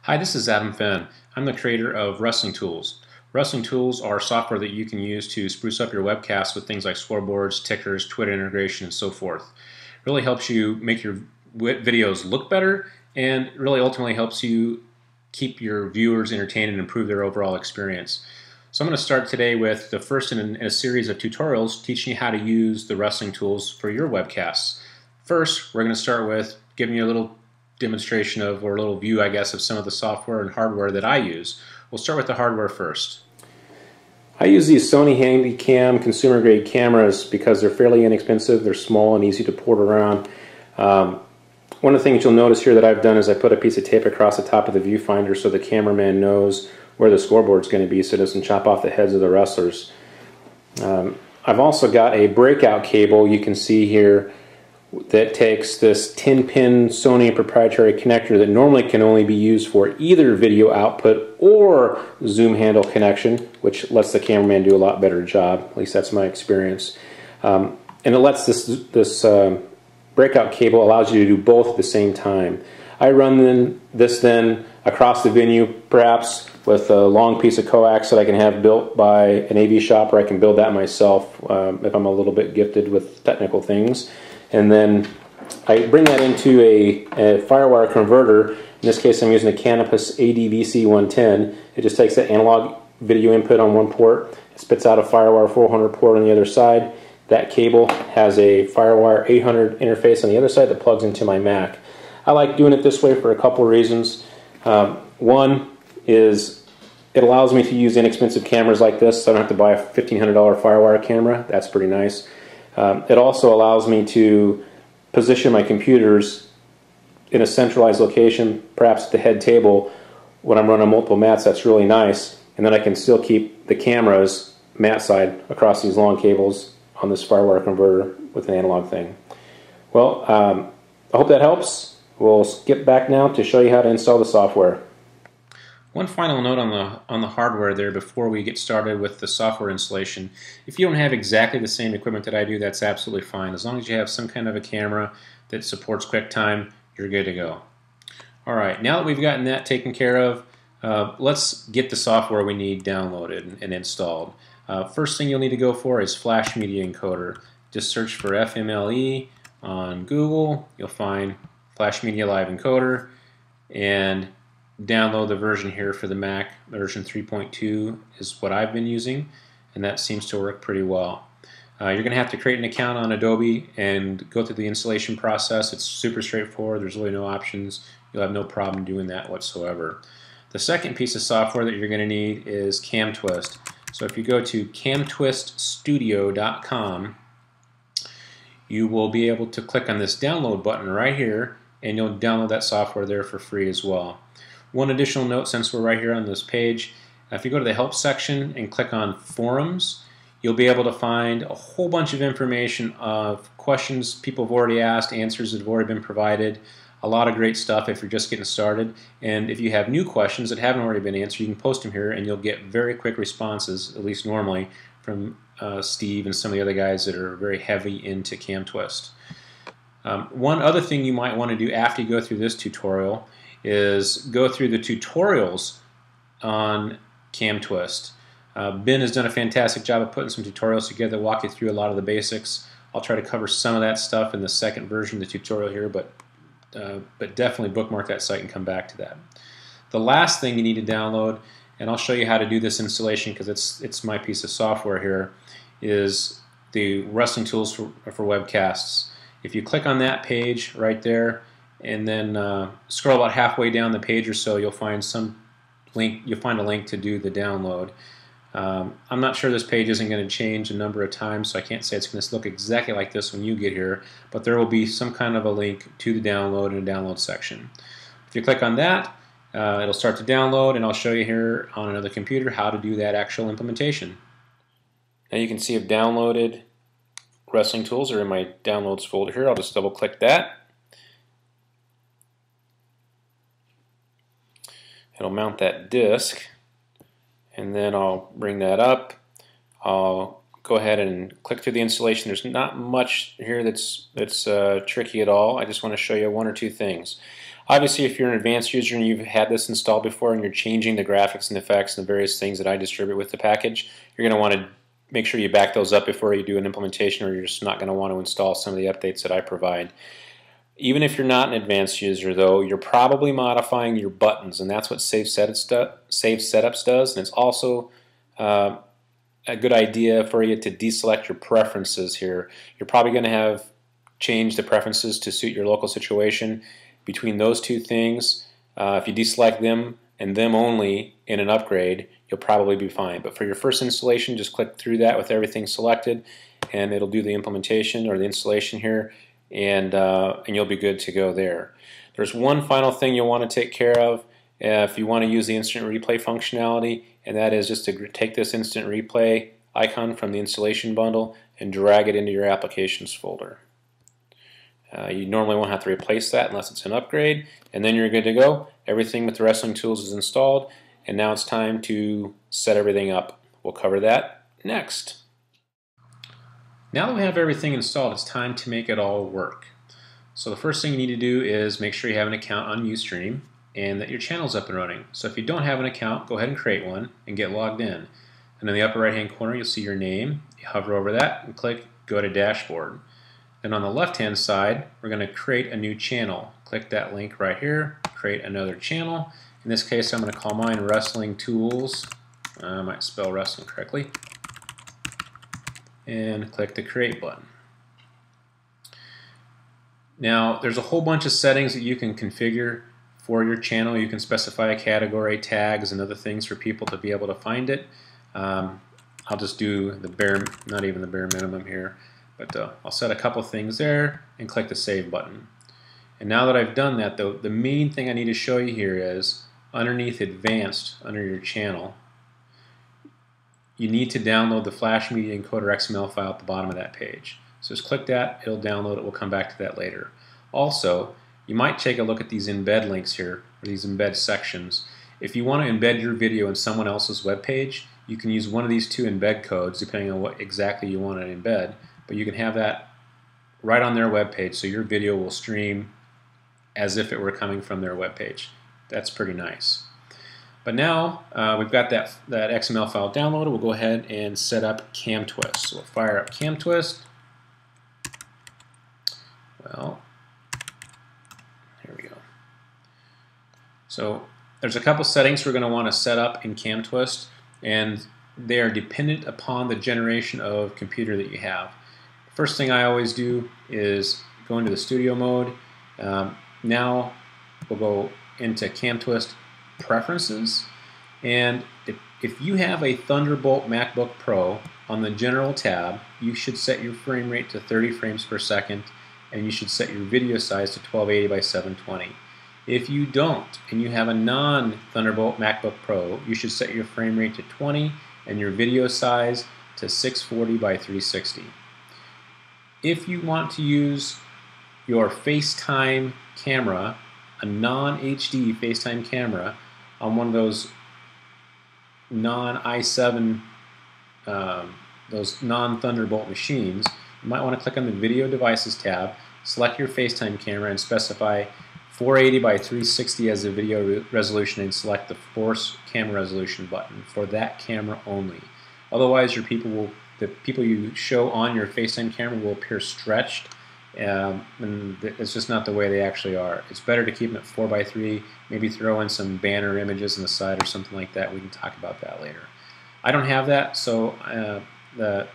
Hi, this is Adam Fenn. I'm the creator of Wrestling Tools. Wrestling Tools are software that you can use to spruce up your webcasts with things like scoreboards, tickers, Twitter integration, and so forth. It really helps you make your videos look better, and really ultimately helps you keep your viewers entertained and improve their overall experience. So I'm going to start today with the first in a series of tutorials teaching you how to use the Wrestling Tools for your webcasts. First, we're going to start with giving you a little demonstration of, or a little view, I guess, of some of the software and hardware that I use. We'll start with the hardware first. I use these Sony Handycam consumer grade cameras because they're fairly inexpensive, they're small and easy to port around. One of the things you'll notice here that I've done is I put a piece of tape across the top of the viewfinder so the cameraman knows where the scoreboard's going to be so it doesn't chop off the heads of the wrestlers. I've also got a breakout cable you can see here that takes this 10-pin Sony proprietary connector that normally can only be used for either video output or zoom handle connection, which lets the cameraman do a lot better job. At least that's my experience. And it lets this breakout cable allows you to do both at the same time. I run this across the venue, perhaps with a long piece of coax that I can have built by an AV shop, or I can build that myself if I'm a little bit gifted with technical things. And then I bring that into a FireWire converter. In this case, I'm using a CamTwist ADVC110. It just takes that analog video input on one port, it spits out a FireWire 400 port on the other side. That cable has a FireWire 800 interface on the other side that plugs into my Mac. I like doing it this way for a couple of reasons. One is it allows me to use inexpensive cameras like this, so I don't have to buy a $1,500 FireWire camera. That's pretty nice. It also allows me to position my computers in a centralized location, perhaps at the head table when I'm running multiple mats. That's really nice. And then I can still keep the cameras mat side across these long cables on this FireWire converter with an analog thing. Well, I hope that helps. We'll skip back now to show you how to install the software. One final note on the hardware there before we get started with the software installation. If you don't have exactly the same equipment that I do, that's absolutely fine. As long as you have some kind of a camera that supports QuickTime, you're good to go. Alright, now that we've gotten that taken care of, let's get the software we need downloaded and installed. First thing you'll need to go for is Flash Media Encoder. Just search for FMLE on Google. You'll find Flash Media Live Encoder and download the version here for the Mac. Version 3.2 is what I've been using, and that seems to work pretty well. You're going to have to create an account on Adobe and go through the installation process. It's super straightforward. There's really no options. You'll have no problem doing that whatsoever. The second piece of software that you're going to need is CamTwist. So if you go to CamTwistStudio.com, you will be able to click on this download button right here, and you'll download that software there for free as well. One additional note, since we're right here on this page, if you go to the help section and click on forums, you'll be able to find a whole bunch of information of questions people have already asked, answers that have already been provided, a lot of great stuff if you're just getting started. And if you have new questions that haven't already been answered, you can post them here and you'll get very quick responses, at least normally, from Steve and some of the other guys that are very heavy into CamTwist. One other thing you might want to do after you go through this tutorial is go through the tutorials on CamTwist. Ben has done a fantastic job of putting some tutorials together that walk you through a lot of the basics. I'll try to cover some of that stuff in the second version of the tutorial here, but definitely bookmark that site and come back to that. The last thing you need to download, and I'll show you how to do this installation because it's my piece of software here, is the Wrestling Tools for Webcasts. If you click on that page right there, and then scroll about halfway down the page or so, you'll find a link to do the download. I'm not sure this page isn't going to change a number of times, so I can't say it's going to look exactly like this when you get here, but there will be some kind of a link to the download in the download section. If you click on that, it'll start to download, and I'll show you here on another computer how to do that actual implementation. Now you can see I've downloaded Wrestling Tools, or in my downloads folder here. I'll just double click that. It'll mount that disk, and then I'll bring that up. I'll go ahead and click through the installation. There's not much here that's tricky at all. I just want to show you one or two things. Obviously, if you're an advanced user and you've had this installed before and you're changing the graphics and effects and the various things that I distribute with the package, you're going to want to make sure you back those up before you do an implementation, or you're just not going to want to install some of the updates that I provide. Even if you're not an advanced user, though, you're probably modifying your buttons, and that's what Save Setups does. And it's also a good idea for you to deselect your preferences here. You're probably going to have changed the preferences to suit your local situation. Between those two things, if you deselect them and them only in an upgrade, you'll probably be fine. But for your first installation, just click through that with everything selected, and it'll do the implementation or the installation here, and you'll be good to go there. There's one final thing you'll want to take care of if you want to use the instant replay functionality, and that is just to take this instant replay icon from the installation bundle and drag it into your applications folder. You normally won't have to replace that unless it's an upgrade, and then you're good to go. Everything with the Wrestling Tools is installed, and now it's time to set everything up. We'll cover that next. Now that we have everything installed, it's time to make it all work. So the first thing you need to do is make sure you have an account on Ustream and that your channel's up and running. So if you don't have an account, go ahead and create one and get logged in. And in the upper right hand corner, you'll see your name. You hover over that and click Go to Dashboard. And on the left hand side, we're going to create a new channel. Click that link right here, create another channel. In this case, I'm going to call mine Wrestling Tools. I might spell wrestling correctly. And click the Create button. Now, there's a whole bunch of settings that you can configure for your channel. You can specify a category, tags, and other things for people to be able to find it. I'll just do the bare, not even the bare minimum here, but I'll set a couple things there and click the Save button. And now that I've done that, though, the main thing I need to show you here is underneath Advanced, under your channel, you need to download the Flash Media Encoder XML file at the bottom of that page. So just click that, it'll download it, we'll come back to that later. Also, you might take a look at these embed links here, or these embed sections. If you want to embed your video in someone else's web page, you can use one of these two embed codes depending on what exactly you want to embed, but you can have that right on their web page, so your video will stream as if it were coming from their web page. That's pretty nice. But now we've got that XML file downloaded. We'll go ahead and set up CamTwist. So we'll fire up CamTwist. Well, here we go. So there's a couple settings we're going to want to set up in CamTwist, and they are dependent upon the generation of computer that you have. First thing I always do is go into the studio mode. Now we'll go into CamTwist Preferences, and if you have a Thunderbolt MacBook Pro, on the General tab, you should set your frame rate to 30 frames per second, and you should set your video size to 1280 by 720. If you don't, and you have a non-Thunderbolt MacBook Pro, you should set your frame rate to 20 and your video size to 640 by 360. If you want to use your FaceTime camera, a non-HD FaceTime camera, on one of those non-i7, those non-Thunderbolt machines, you might want to click on the Video Devices tab, select your FaceTime camera, and specify 480 by 360 as the video resolution, and select the Force Camera Resolution button for that camera only. Otherwise, the people you show on your FaceTime camera will appear stretched, and it's just not the way they actually are. It's better to keep them at 4:3, maybe throw in some banner images on the side or something like that. We can talk about that later. I don't have that, so the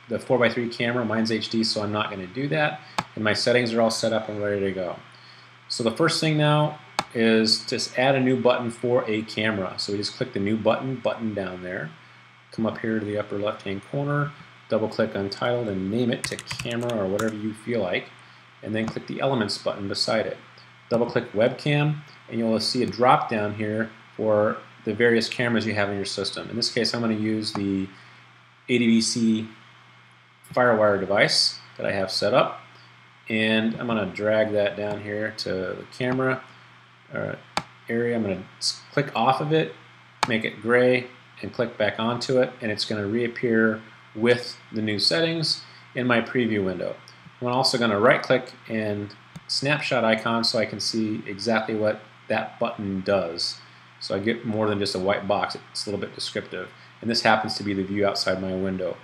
4:3 camera, mine's HD, so I'm not going to do that. And my settings are all set up and ready to go. So the first thing now is just add a new button for a camera. So we just click the new button down there. Come up here to the upper left-hand corner, double click Untitled and name it to Camera or whatever you feel like, and then click the Elements button beside it. Double click Webcam, and you'll see a drop down here for the various cameras you have in your system. In this case, I'm going to use the ADVC FireWire device that I have set up, and I'm going to drag that down here to the camera area. I'm going to click off of it, make it gray, and click back onto it, and it's going to reappear with the new settings in my preview window. I'm also going to right click and snapshot icon so I can see exactly what that button does. So I get more than just a white box. It's a little bit descriptive. And this happens to be the view outside my window.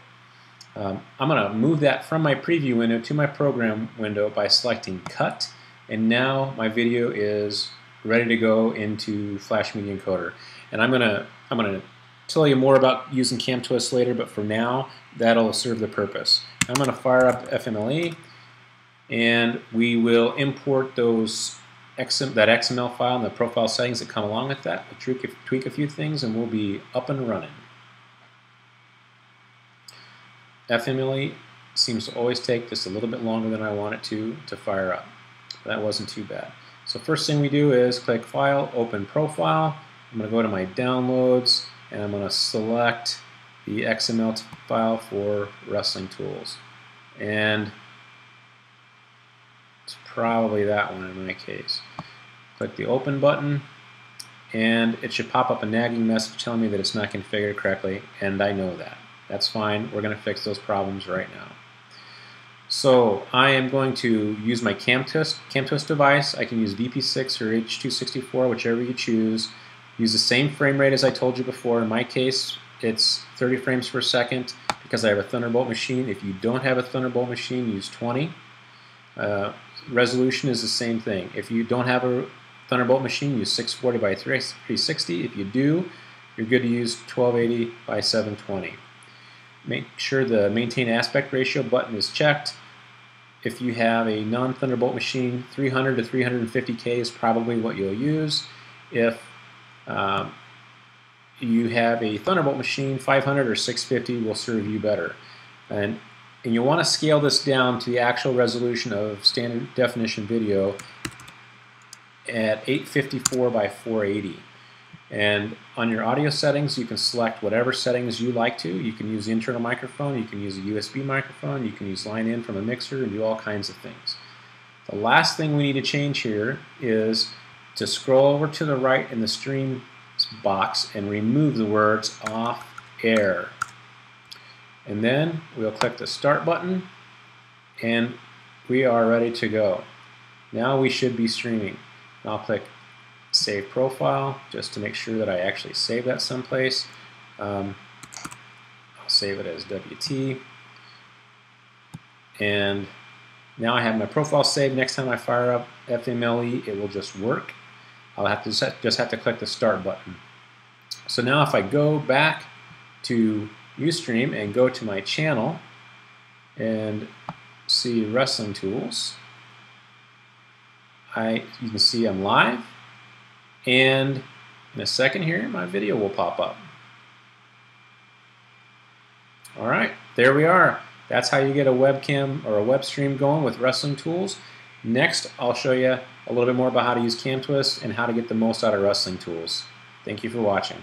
I'm going to move that from my preview window to my program window by selecting Cut, and now my video is ready to go into Flash Media Encoder. And I'm gonna tell you more about using CamTwist later, but for now that'll serve the purpose. I'm going to fire up FMLE, and we will import those that XML file and the profile settings that come along with that. We'll tweak a few things, and we'll be up and running. FMLE seems to always take just a little bit longer than I want it to fire up. That wasn't too bad. So first thing we do is click File, Open Profile. I'm going to go to my Downloads, and I'm going to select the XML file for WrestlingTools. And it's probably that one in my case. Click the Open button, and it should pop up a nagging message telling me that it's not configured correctly, and I know that. That's fine. We're going to fix those problems right now. So I am going to use my CamTwist device. I can use VP6 or H.264, whichever you choose. Use the same frame rate as I told you before. In my case, it's 30 frames per second because I have a Thunderbolt machine. If you don't have a Thunderbolt machine, use 20. Resolution is the same thing. If you don't have a Thunderbolt machine, use 640 by 360. If you do, you're good to use 1280 by 720. Make sure the Maintain Aspect Ratio button is checked. If you have a non-Thunderbolt machine, 300 to 350K is probably what you'll use. If you have a Thunderbolt machine, 500 or 650 will serve you better. And you'll want to scale this down to the actual resolution of standard definition video at 854 by 480. And on your audio settings, you can select whatever settings you like to. You can use the internal microphone, you can use a USB microphone, you can use line in from a mixer and do all kinds of things. The last thing we need to change here is to scroll over to the right in the stream box and remove the words off air. And then we'll click the start button, and we are ready to go. Now we should be streaming. I'll click Save Profile just to make sure that I actually save that someplace. I'll save it as WT. And now I have my profile saved. Next time I fire up FMLE, it will just work. I'll have to just have to click the Start button. So now if I go back to Ustream and go to my channel and see WrestlingTools, you can see I'm live. And in a second here, my video will pop up. All right, there we are. That's how you get a webcam or a web stream going with WrestlingTools. Next, I'll show you a little bit more about how to use CamTwist and how to get the most out of WrestlingTools. Thank you for watching.